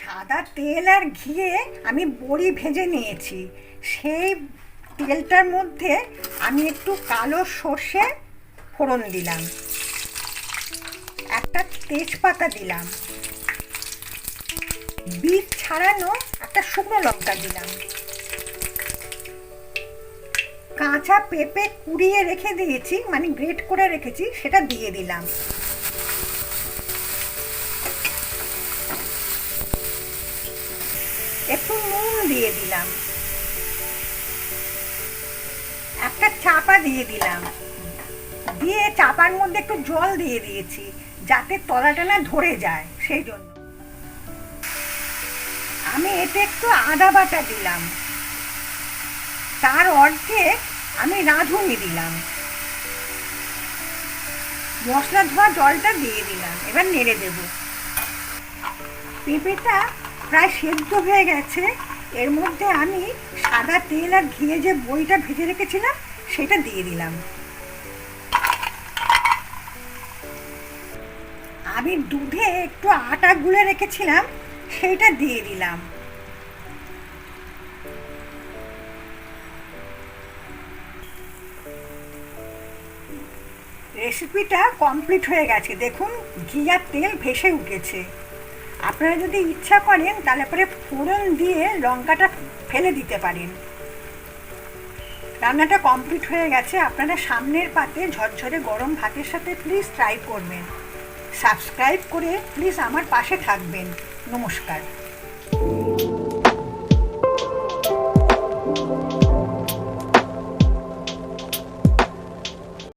সাদা তেল আর ঘিয়ে আমি বড়ি ভেজে নিয়েছি। সেই তেলটার মধ্যে আমি একটু কালো সর্ষে ফোড়ন দিলাম, একটা তেজপাতা দিলাম, বীজ ছাড়ানো একটা শুকনো লঙ্কা দিলাম, কাঁচা পেঁপে কুড়িয়ে রেখে দিয়েছি, মানে গ্রেট করে রেখেছি, সেটা দিয়ে দিলাম। একটু নুন দিয়ে দিলাম, একটা চাপা দিয়ে দিলাম, দিয়ে চাপার মধ্যে একটু জল দিয়ে দিয়েছি যাতে তলাটা না ধরে যায়, সেই জন্য। আমি এতে একটু আদা বাটা দিলাম, তার অর্ধেক আমি রাঁধুনি দিলাম, মশলা ধোয়া জলটা দিয়ে দিলাম। এবার নেড়ে দেব। পেঁপেটা প্রায় সেদ্ধ হয়ে গেছে। এর মধ্যে আমি সাদা তেল আর ঘিয়ে যে বড়িটা ভেজে রেখেছিলাম সেটা দিয়ে দিলাম। আমি দুধে একটু আটা গুলে রেখেছিলাম, সেইটা দিয়ে দিলাম। রেসিপিটা কমপ্লিট হয়ে গেছে, দেখুন ঘি আর তেল ভেসে উঠেছে। আপনারা যদি ইচ্ছা করেন তাহলে পরে ফোড়ন দিয়ে লঙ্কাটা ফেলে দিতে পারেন। রান্নাটা কমপ্লিট হয়ে গেছে। আপনারা সামনের পাতে ঝরঝরে গরম ভাতের সাথে প্লিজ ট্রাই করবেন। সাবস্ক্রাইব করে প্লিজ আমার পাশে থাকবেন। নমস্কার।